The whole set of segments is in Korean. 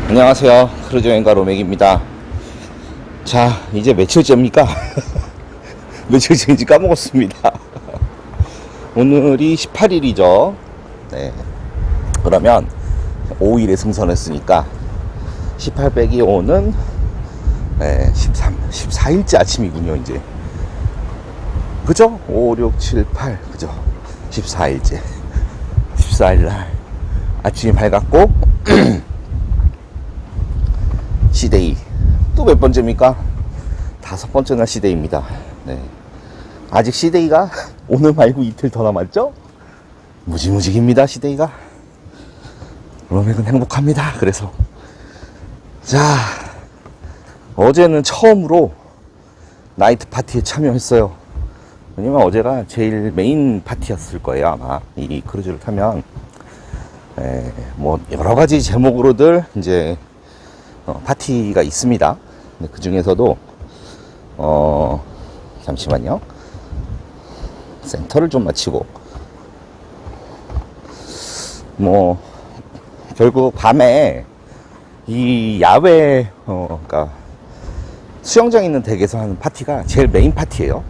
안녕하세요. 크루즈여행가 로맥입니다. 자, 이제 며칠째입니까? 며칠째인지 까먹었습니다. 오늘이 18일이죠. 네. 그러면 5일에 승선했으니까 18 빼기 5는 14일째 아침이군요, 이제. 그죠? 5, 6, 7, 8. 그죠? 14일째. 14일날 아침이 밝았고, 시데이 또 몇 번째입니까? 5번째나 시데이입니다. 네. 아직 시데이가 오늘 말고 이틀 더 남았죠? 무지무직입니다. 시데이가. 로맥은 행복합니다. 그래서 자, 어제는 처음으로 나이트 파티에 참여했어요. 왜냐면 어제가 제일 메인 파티였을 거예요. 아마 이 크루즈를 타면 뭐 여러가지 제목으로들 이제 파티가 있습니다. 그 중에서도 잠시만요. 센터를 좀 마치고 뭐 결국 밤에 이 야외 그러니까 수영장 있는 덱에서 하는 파티가 제일 메인 파티예요.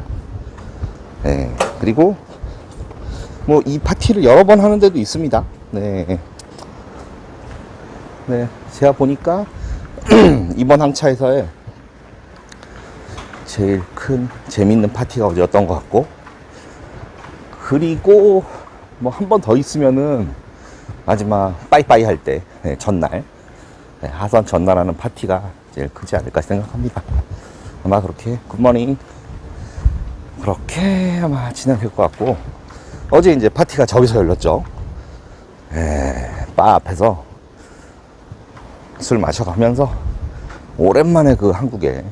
네. 그리고 뭐 이 파티를 여러 번 하는 데도 있습니다. 네. 네. 제가 보니까 이번 항차에서의 제일 큰 재밌는 파티가 어제였던 것 같고, 그리고 뭐 한 번 더 있으면은 마지막 빠이빠이 할 때 전날 하선 전날 하는 파티가 제일 크지 않을까 생각합니다. 아마 그렇게 굿모닝 그렇게 아마 진행될 것 같고, 어제 이제 파티가 저기서 열렸죠. 바 앞에서 술 마셔가면서 오랜만에 그 한국에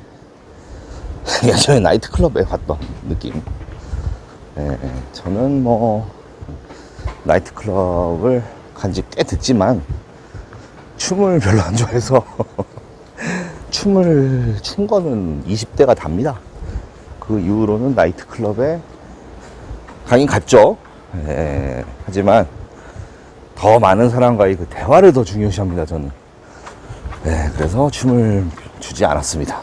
예전에 나이트클럽에 갔던 느낌. 저는 뭐 나이트클럽을 간지 꽤 됐지만 춤을 별로 안 좋아해서 춤을 춘 거는 20대가 답니다. 그 이후로는 나이트클럽에 가긴 갔죠. 하지만 더 많은 사람과의 그 대화를 더 중요시합니다, 저는. 그래서 춤을 추지 않았습니다.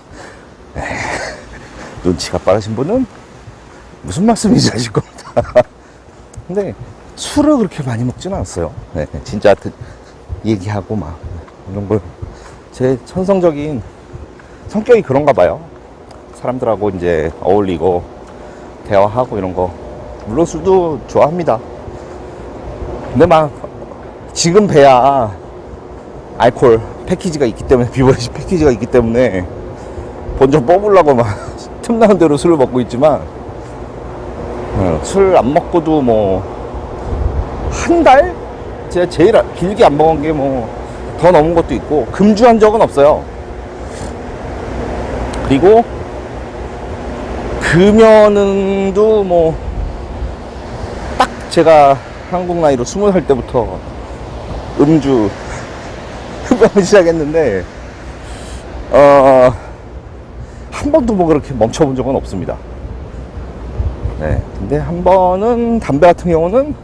눈치가 빠르신 분은 무슨 말씀인지 아실 겁니다. 근데 술을 그렇게 많이 먹지는 않았어요. 진짜 얘기하고 막 이런 걸, 제 천성적인 성격이 그런가 봐요. 사람들하고 이제 어울리고 대화하고 이런 거. 물론 술도 좋아합니다. 근데 막 지금 배야 알코올 패키지가 있기 때문에, 비버리지 패키지가 있기 때문에 먼저 뽑으려고 막 틈나는 대로 술을 먹고 있지만, 술 안 먹고도 뭐 한 달? 제가 제일 길게 안 먹은 게 뭐 더 넘은 것도 있고, 금주한 적은 없어요. 그리고 금연은도 뭐 딱 제가 한국 나이로 20살 때부터 음주 흡연을 시작했는데 한 번도 뭐 그렇게 멈춰본 적은 없습니다. 근데 한 번은 담배 같은 경우는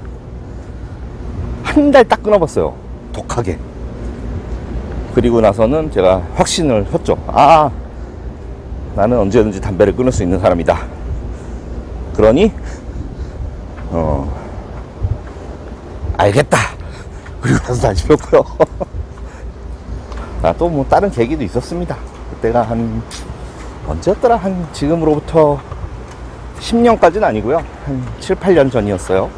한 달 딱 끊어봤어요. 독하게. 그리고 나서는 제가 확신을 했죠. 나는 언제든지 담배를 끊을 수 있는 사람이다. 그러니 알겠다. 그리고 나서 다시 폈고요. 또 뭐 다른 계기도 있었습니다. 그때가 한 언제였더라? 한 지금으로부터 10년까지는 아니고요. 한 7, 8년 전이었어요.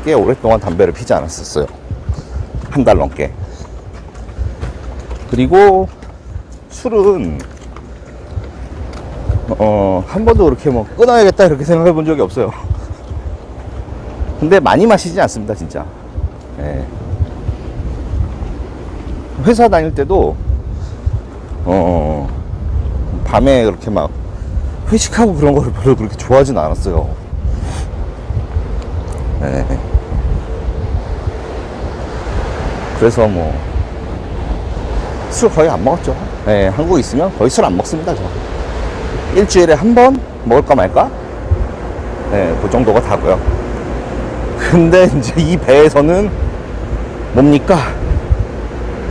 꽤 오랫동안 담배를 피지 않았었어요. 한 달 넘게. 그리고 술은 한 번도 그렇게 뭐 끊어야겠다 이렇게 생각해 본 적이 없어요. 근데 많이 마시지 않습니다, 진짜. 회사 다닐 때도 밤에 그렇게 막 회식하고 그런 거를 별로 그렇게 좋아하진 않았어요. 예. 그래서 뭐 술 거의 안 먹었죠. 예, 한국에 있으면 거의 술 안 먹습니다. 저 일주일에 한 번 먹을까 말까. 예, 그 정도가 다고요. 근데 이제 이 배에서는 뭡니까,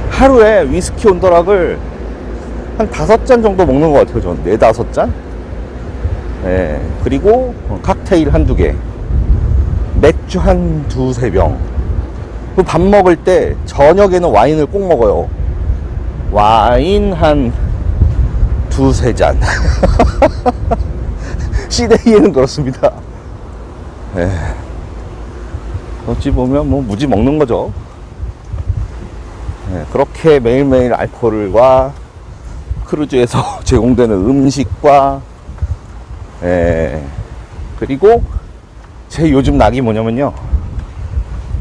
하루에 위스키 온더락을 한 5잔 정도 먹는 것 같아요. 저는 4, 5잔. 예, 그리고 칵테일 한두 개, 맥주 한 2, 3병. 밥 먹을 때 저녁에는 와인을 꼭 먹어요. 와인 한 2, 3잔. 시대에는 그렇습니다. 예. 어찌 보면 뭐 무지 먹는 거죠. 예, 그렇게 매일매일 알코올과 크루즈에서 제공되는 음식과, 예, 그리고 제 요즘 낙이 뭐냐면요,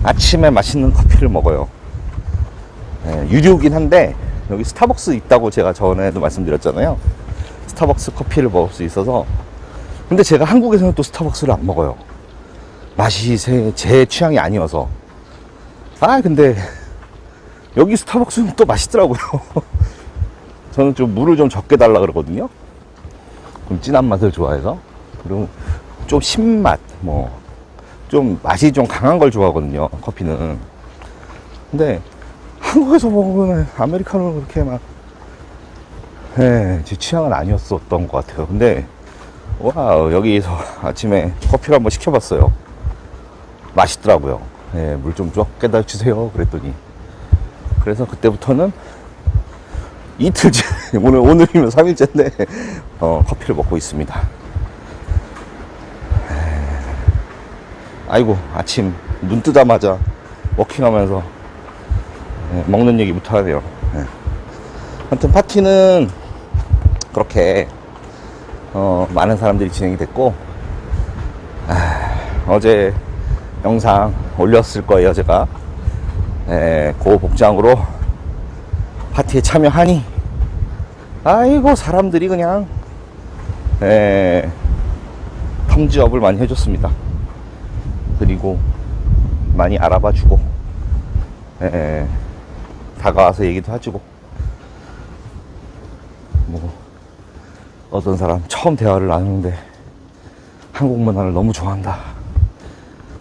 아침에 맛있는 커피를 먹어요. 예, 유료긴 한데 여기 스타벅스 있다고 제가 전에도 말씀드렸잖아요. 스타벅스 커피를 먹을 수 있어서. 근데 제가 한국에서는 또 스타벅스를 안 먹어요. 맛이 제 취향이 아니어서. 근데 여기 스타벅스는 또 맛있더라고요. 저는 좀 물을 좀 적게 달라 그러거든요. 좀 진한 맛을 좋아해서. 그리고 좀 신맛, 뭐 좀 맛이 좀 강한 걸 좋아하거든요, 커피는. 근데 한국에서 먹으면 아메리카노는 그렇게 막, 예, 제 취향은 아니었었던 것 같아요. 근데 와, 여기서 아침에 커피를 한번 시켜봤어요. 맛있더라고요. 예, 물 좀 적게 주세요 그랬더니. 그래서 그때부터는 이틀째, 오늘이면 3일째인데 커피를 먹고 있습니다. 아이고, 아침 눈 뜨자마자 워킹하면서 먹는 얘기부터 하네요. 아무튼 파티는 그렇게 많은 사람들이 진행이 됐고, 어제 영상 올렸을 거예요. 제가 그 복장으로 파티에 참여하니, 아이고, 사람들이 그냥 텀지업을 많이 해줬습니다. 그리고 많이 알아봐주고, 다가와서 얘기도 해주고, 뭐 어떤 사람 처음 대화를 나누는데 한국 문화를 너무 좋아한다,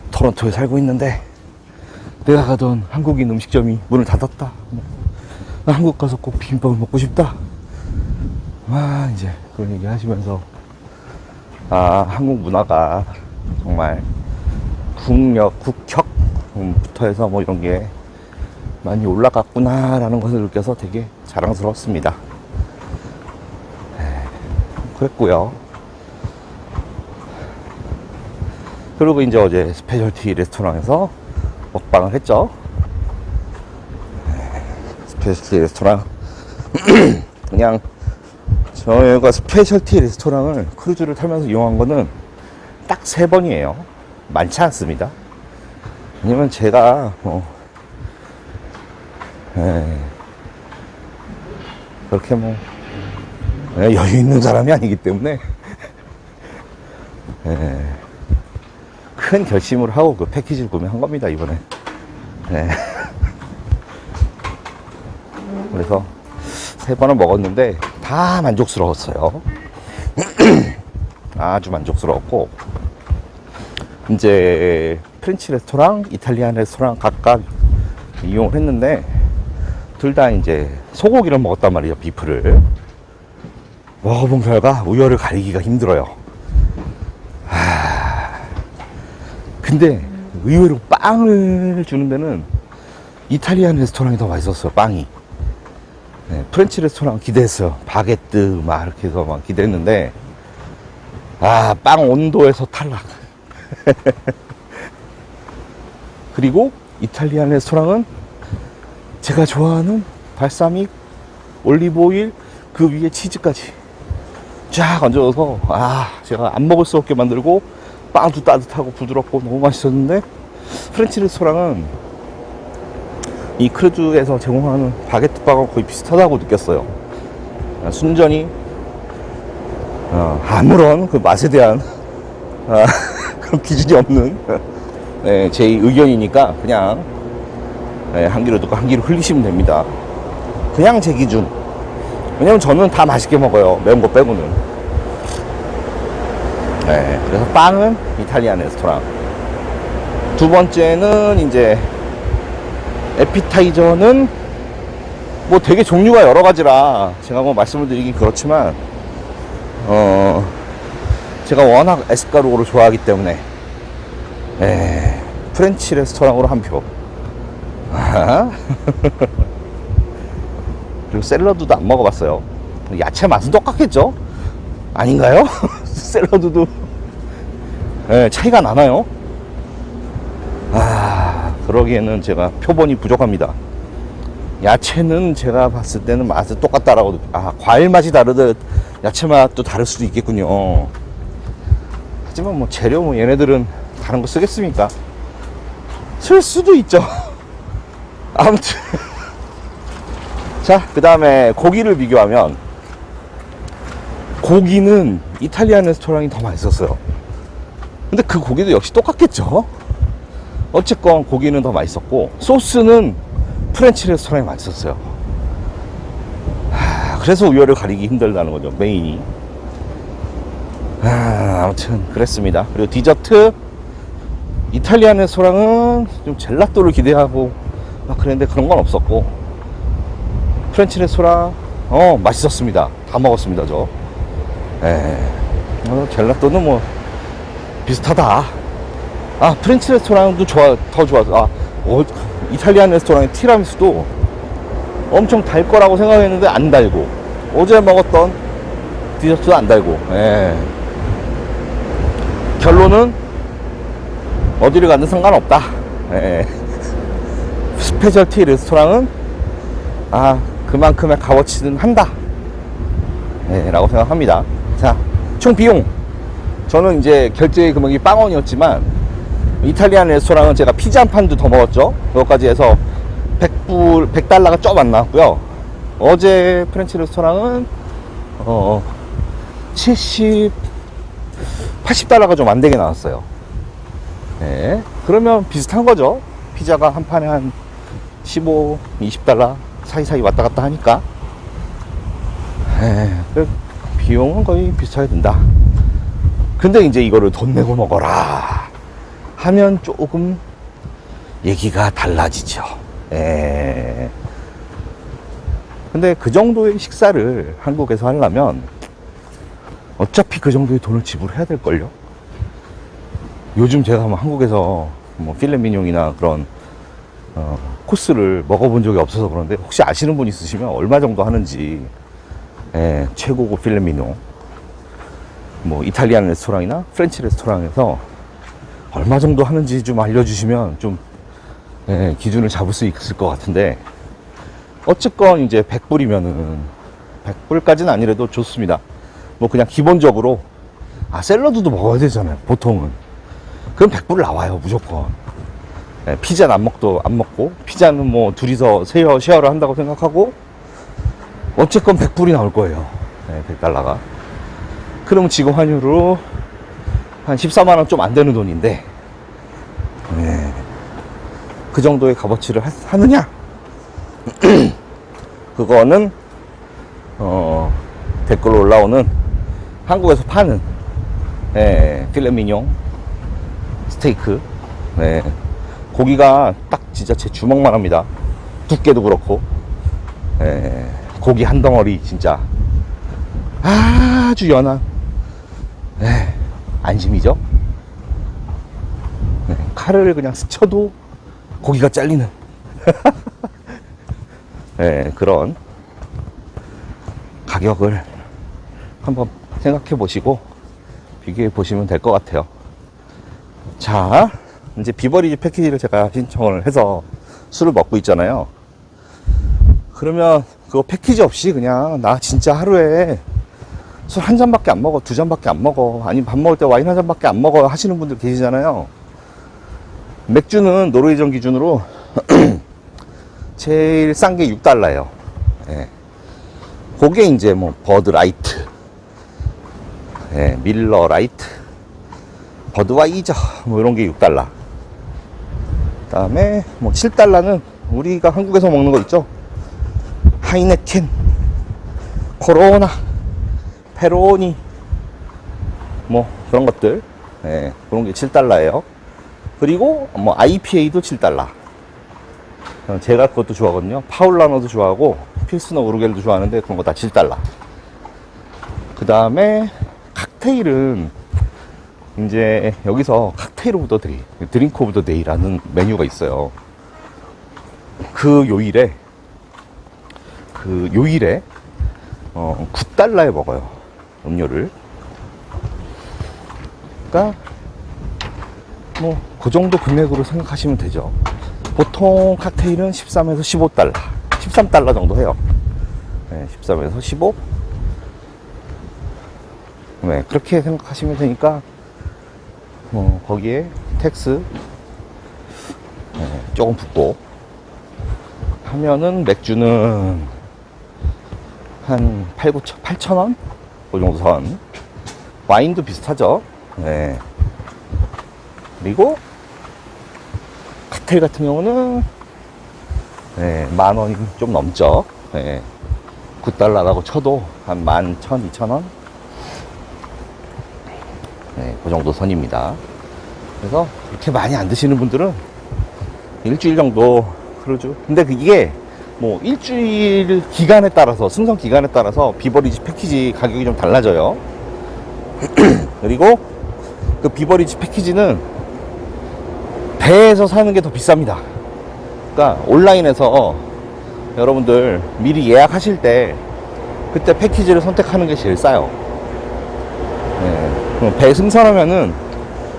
토론토에 살고 있는데 내가 가던 한국인 음식점이 문을 닫았다, 나 한국 가서 꼭 비빔밥을 먹고 싶다, 이제 그런 얘기 하시면서, 한국 문화가 정말 국격부터 해서 뭐 이런 게 많이 올라갔구나 라는 것을 느껴서 되게 자랑스러웠습니다. 그랬고요. 그리고 이제 어제 스페셜티 레스토랑에서 먹방을 했죠. 스페셜티 레스토랑 그냥 저희가 스페셜티 레스토랑을 크루즈를 타면서 이용한 거는 딱 3번이에요. 많지 않습니다. 왜냐면 제가 그렇게 뭐 여유 있는 사람이 아니기 때문에 큰 결심을 하고 그 패키지를 구매한 겁니다, 이번에. 그래서 3번을 먹었는데 다 만족스러웠어요. 아주 만족스러웠고, 이제 프렌치 레스토랑, 이탈리안 레스토랑 각각 이용을 했는데 둘 다 이제 소고기를 먹었단 말이에요. 비프를 먹어본 결과 우열을 가리기가 힘들어요. 근데 의외로 빵을 주는 데는 이탈리안 레스토랑이 더 맛있었어요. 빵이. 프렌치 레스토랑 기대했어요. 바게트 막 이렇게 해서 막 기대했는데, 빵 온도에서 탈락. 그리고 이탈리안 레스토랑은 제가 좋아하는 발사믹, 올리브오일, 그 위에 치즈까지 쫙 얹어서 제가 안 먹을 수 없게 만들고, 빵도 따뜻하고 부드럽고 너무 맛있었는데, 프렌치 레스토랑은 이 크루즈에서 제공하는 바게트 빵하고 거의 비슷하다고 느꼈어요. 순전히 아무런 그 맛에 대한 그런 기준이 없는 네, 제 의견이니까 그냥 네, 한 귀로 듣고 한 귀로 흘리시면 됩니다. 그냥 제 기준. 왜냐면 저는 다 맛있게 먹어요. 매운 거 빼고는. 네, 그래서 빵은 이탈리안 레스토랑. 두 번째는 이제 에피타이저는 뭐 되게 종류가 여러 가지라 제가 뭐 말씀을 드리긴 그렇지만 제가 워낙 에스카르고를 좋아하기 때문에 프렌치 레스토랑으로 한 표. 그리고 샐러드도 안 먹어봤어요. 야채 맛은 똑같겠죠? 아닌가요? 샐러드도 차이가 나나요? 그러기에는 제가 표본이 부족합니다. 야채는 제가 봤을 때는 맛이 똑같다라고. 과일 맛이 다르듯 야채 맛도 다를 수도 있겠군요. 하지만 뭐 재료 뭐 얘네들은 다른 거 쓰겠습니까? 쓸 수도 있죠. 아무튼 자, 그 다음에 고기를 비교하면 고기는 이탈리안 레스토랑이 더 맛있었어요. 근데 그 고기도 역시 똑같겠죠. 어쨌건 고기는 더 맛있었고 소스는 프렌치 레스토랑이 맛있었어요. 그래서 우열을 가리기 힘들다는 거죠, 메인이. 아무튼 그랬습니다. 그리고 디저트, 이탈리안 레스토랑은 좀 젤라또를 기대하고 막 그랬는데 그런 건 없었고, 프렌치 레스토랑 맛있었습니다. 다 먹었습니다, 저. 젤라또는 뭐 비슷하다. 프렌치 레스토랑도 더 좋았어. 이탈리안 레스토랑의 티라미수도 엄청 달 거라고 생각했는데 안 달고, 어제 먹었던 디저트도 안 달고. 결론은 어디를 가든 상관없다. 스페셜티 레스토랑은 그만큼의 값어치는 한다, 라고 생각합니다. 자, 총 비용, 저는 이제 결제 금액이 0원이었지만 이탈리안 레스토랑은 제가 피자 한 판도 더 먹었죠. 그것까지 해서 100달러가 좀 안 나왔고요. 어제 프렌치 레스토랑은 80달러가 좀 안 되게 나왔어요. 그러면 비슷한 거죠. 피자가 한 판에 한 15, 20달러 사이사이 왔다 갔다 하니까 비용은 거의 비슷하게 든다. 근데 이제 이거를 돈 내고 먹어라 하면 조금 얘기가 달라지죠. 근데 그 정도의 식사를 한국에서 하려면 어차피 그 정도의 돈을 지불해야 될걸요. 요즘 제가 한국에서 뭐 필레미뇽이나 그런 코스를 먹어본 적이 없어서 그런데, 혹시 아시는 분 있으시면 얼마 정도 하는지, 최고급 필레미뇽, 뭐 이탈리안 레스토랑이나 프렌치 레스토랑에서 얼마 정도 하는지 좀 알려주시면 좀 기준을 잡을 수 있을 것 같은데, 어쨌건 이제 100불이면은 100불까지는 아니래도 좋습니다. 뭐 그냥 기본적으로 샐러드도 먹어야 되잖아요, 보통은. 그럼 100불 나와요, 무조건. 피자는 안 먹고, 피자는 뭐 둘이서 쉐어를 한다고 생각하고, 어쨌건 100불이 나올 거예요. 100달러가. 그럼 지금 환율로 한 14만원 좀 안 되는 돈인데, 그 정도의 값어치를 하느냐? 그거는 댓글로 올라오는 한국에서 파는 필레미뇽 스테이크, 고기가 딱 진짜 제 주먹만 합니다. 두께도 그렇고, 고기 한 덩어리 진짜 아주 연한 안심이죠. 칼을 그냥 스쳐도 고기가 잘리는 그런 가격을 한번 생각해 보시고 비교해 보시면 될 것 같아요. 자, 이제 비버리지 패키지를 제가 신청을 해서 술을 먹고 있잖아요. 그러면 그거 패키지 없이 그냥 나 진짜 하루에 술 한 잔밖에 안 먹어, 두 잔밖에 안 먹어, 아니면 밥 먹을 때 와인 한 잔밖에 안 먹어 하시는 분들 계시잖아요. 맥주는 노르웨이전 기준으로 제일 싼 게 6달러예요. 그게 이제 뭐 버드 라이트, 밀러 라이트, 버드와이저 뭐 이런 게 6달러. 그다음에 뭐 7달러는 우리가 한국에서 먹는 거 있죠. 하이네켄, 코로나, 페로니 뭐 그런 것들, 예, 그런 게 7달러예요. 그리고 뭐 IPA도 7달러. 제가 그것도 좋아하거든요. 파울라노도 좋아하고 필스너 우르겔도 좋아하는데 그런 거 다 7달러. 그 다음에 칵테일은 이제 여기서 칵테일 오브 더 데이, 드링크 오브 더 데이라는 메뉴가 있어요. 그 요일에 9달러에 먹어요, 음료를. 그러니까 뭐 그 정도 금액으로 생각하시면 되죠. 보통 칵테일은 13에서 15달러, 13달러 정도 해요. 네, 13에서 15. 네, 그렇게 생각하시면 되니까 거기에 텍스 조금 붙고 하면은 맥주는 한 8,000원? 그 정도 선. 와인도 비슷하죠. 네. 그리고 칵테일 같은 경우는 10,000원이 좀 넘죠. 9달러라고 쳐도 한 11,000, 2,000원? 그 정도 선입니다. 그래서 그렇게 많이 안 드시는 분들은 일주일 정도 그러죠. 근데 이게 뭐 일주일 기간에 따라서, 승선 기간에 따라서 비버리지 패키지 가격이 좀 달라져요. 그리고 그 비버리지 패키지는 배에서 사는 게 더 비쌉니다. 그러니까 온라인에서 여러분들 미리 예약하실 때 그때 패키지를 선택하는 게 제일 싸요. 배 승선하면은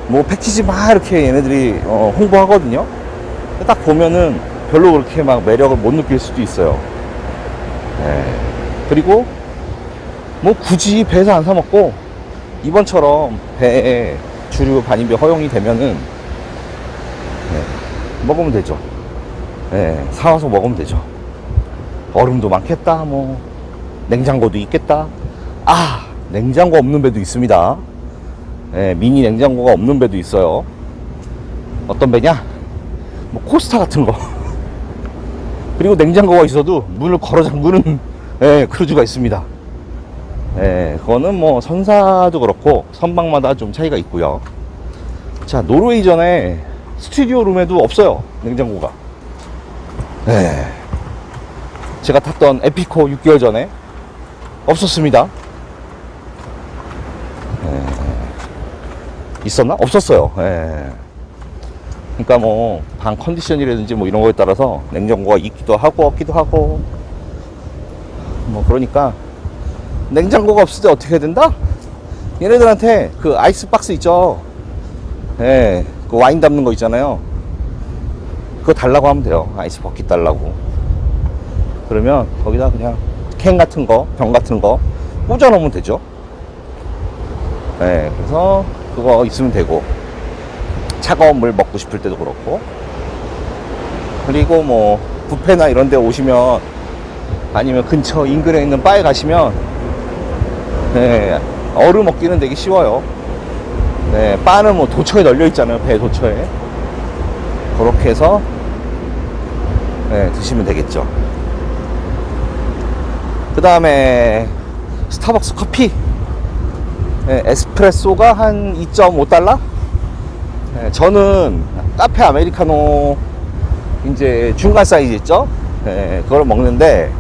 뭐 패키지 막 이렇게 얘네들이 홍보하거든요. 딱 보면은 별로 그렇게 막 매력을 못 느낄 수도 있어요. 그리고 뭐 굳이 배에서 안 사 먹고 이번처럼 배에 주류 반입이 허용이 되면은 먹으면 되죠. 사와서 먹으면 되죠. 얼음도 많겠다, 뭐 냉장고도 있겠다. 냉장고 없는 배도 있습니다. 미니 냉장고가 없는 배도 있어요. 어떤 배냐? 뭐 코스타 같은 거. 그리고 냉장고가 있어도 문을 걸어 잠그는 크루즈가 있습니다. 그거는 뭐 선사도 그렇고 선박마다 좀 차이가 있고요. 자, 노르웨이전에 스튜디오 룸에도 없어요, 냉장고가. 제가 탔던 에피코 6개월 전에 없었습니다. 있었나? 없었어요. 그러니까 뭐 방 컨디션이라든지 뭐 이런 거에 따라서 냉장고가 있기도 하고 없기도 하고, 뭐 그러니까 냉장고가 없을 때 어떻게 해야 된다? 얘네들한테 그 아이스박스 있죠. 그 와인 담는 거 있잖아요. 그거 달라고 하면 돼요. 아이스 버킷 달라고. 그러면 거기다 그냥 캔 같은 거, 병 같은 거 꽂아 놓으면 되죠. 그래서 그거 있으면 되고, 차가운 물 먹고 싶을 때도 그렇고. 그리고 뭐 뷔페나 이런 데 오시면, 아니면 근처 인근에 있는 바에 가시면 얼음 먹기는 되게 쉬워요. 바는 뭐 도처에 널려 있잖아요, 배 도처에. 그렇게 해서 드시면 되겠죠. 그 다음에 스타벅스 커피, 에스프레소가 한 2.5달러? 저는 카페 아메리카노 이제 중간 사이즈 있죠? 그걸 먹었는데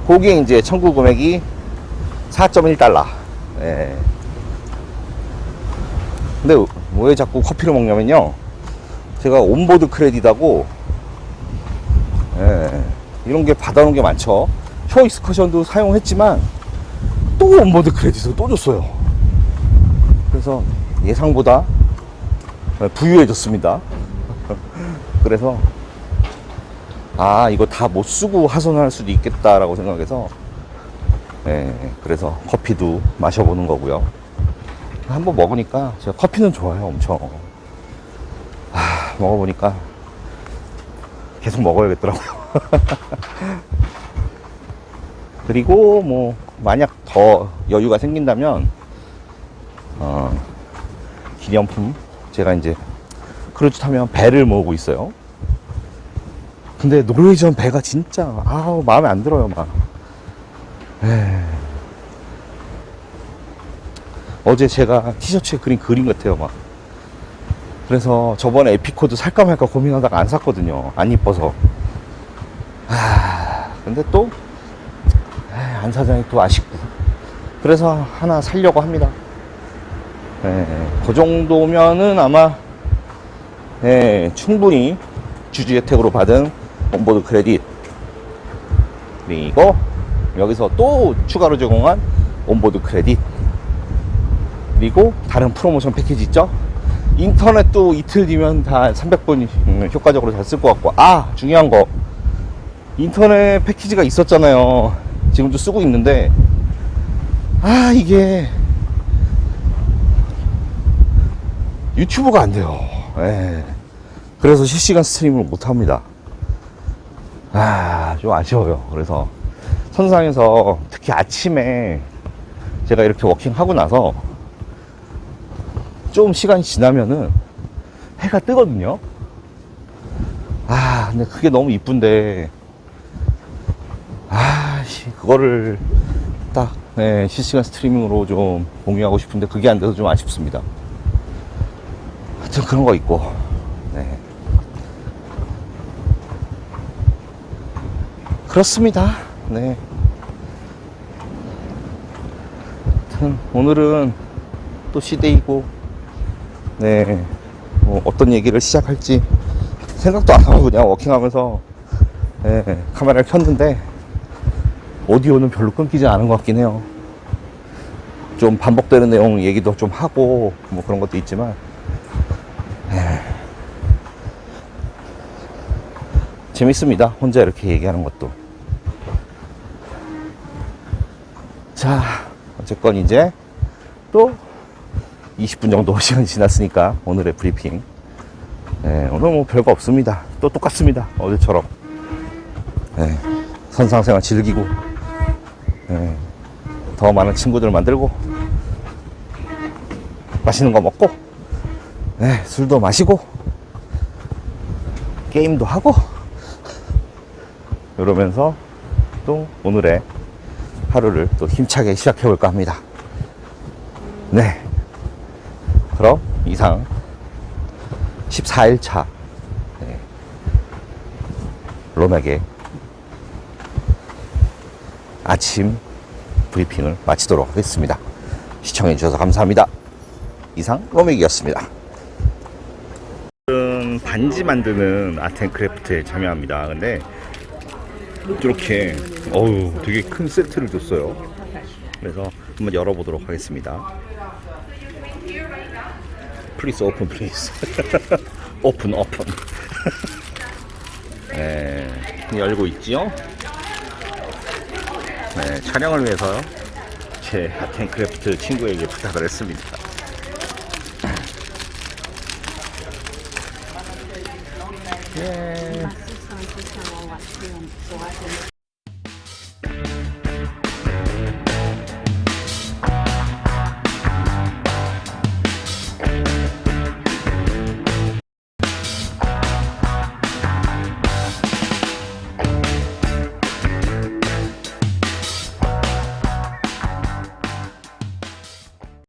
거기에 이제 청구 금액이 4.1달러. 근데 왜 자꾸 커피를 먹냐면요, 제가 온보드 크레딧하고 이런 게 받아놓은 게 많죠. 쇼 익스커션도 사용했지만 또 온보드 크레딧을 또 줬어요. 그래서 예상보다 부유해졌습니다. 그래서 이거 다 못 쓰고 하소연할 수도 있겠다라고 생각해서 그래서 커피도 마셔보는 거고요. 한번 먹으니까 제가 커피는 좋아요, 엄청. 먹어보니까 계속 먹어야겠더라고요. 그리고 뭐 만약 더 여유가 생긴다면 기념품, 제가 이제 크루즈 타면 배를 모으고 있어요. 근데 노르웨이전 배가 진짜 아우 마음에 안 들어요. 막 어제 제가 티셔츠에 그린 그림 같아요. 막 그래서 저번에 에피코드 살까 말까 고민하다가 안 샀거든요. 안 이뻐서. 근데 또 안 사자니 또 아쉽고. 그래서 하나 살려고 합니다. 그 정도면은 아마 충분히 주주 혜택으로 받은 온보드 크레딧, 그리고 여기서 또 추가로 제공한 온보드 크레딧, 그리고 다른 프로모션 패키지 있죠. 인터넷도 이틀 뒤면 다 300분 효과적으로 잘 쓸 것 같고, 중요한 거, 인터넷 패키지가 있었잖아요. 지금도 쓰고 있는데 이게 유튜브가 안 돼요. 그래서 실시간 스트리밍을 못 합니다. 좀 아쉬워요. 그래서 선상에서 특히 아침에 제가 이렇게 워킹하고 나서 좀 시간이 지나면은 해가 뜨거든요. 근데 그게 너무 이쁜데 그거를 딱 실시간 스트리밍으로 좀 공유하고 싶은데 그게 안 돼서 좀 아쉽습니다. 하여튼 그런 거 있고, 그렇습니다. 하여튼 오늘은 또 시데이고, 뭐 어떤 얘기를 시작할지 생각도 안 하고 그냥 워킹하면서 카메라를 켰는데 오디오는 별로 끊기지 않은 것 같긴 해요. 좀 반복되는 내용 얘기도 좀 하고 뭐 그런 것도 있지만 재밌습니다. 혼자 이렇게 얘기하는 것도. 자, 어쨌건 이제 또 20분 정도 시간이 지났으니까 오늘의 브리핑. 오늘 뭐 별거 없습니다. 또 똑같습니다. 어제처럼. 선상생활 즐기고, 더 많은 친구들 만들고, 맛있는 거 먹고, 술도 마시고, 게임도 하고, 이러면서 또 오늘의 하루를 또 힘차게 시작해볼까 합니다. 그럼 이상 14일차 로맥의 아침 브리핑을 마치도록 하겠습니다. 시청해주셔서 감사합니다. 이상 로맥이었습니다. 오늘은 반지 만드는 아트앤크래프트에 참여합니다. 근데 이렇게 되게 큰 세트를 줬어요. 그래서 한번 열어보도록 하겠습니다. Please open, please. 오픈. 열고 있지요. 촬영을 위해서 제 아트앤크래프트 친구에게 부탁을 했습니다.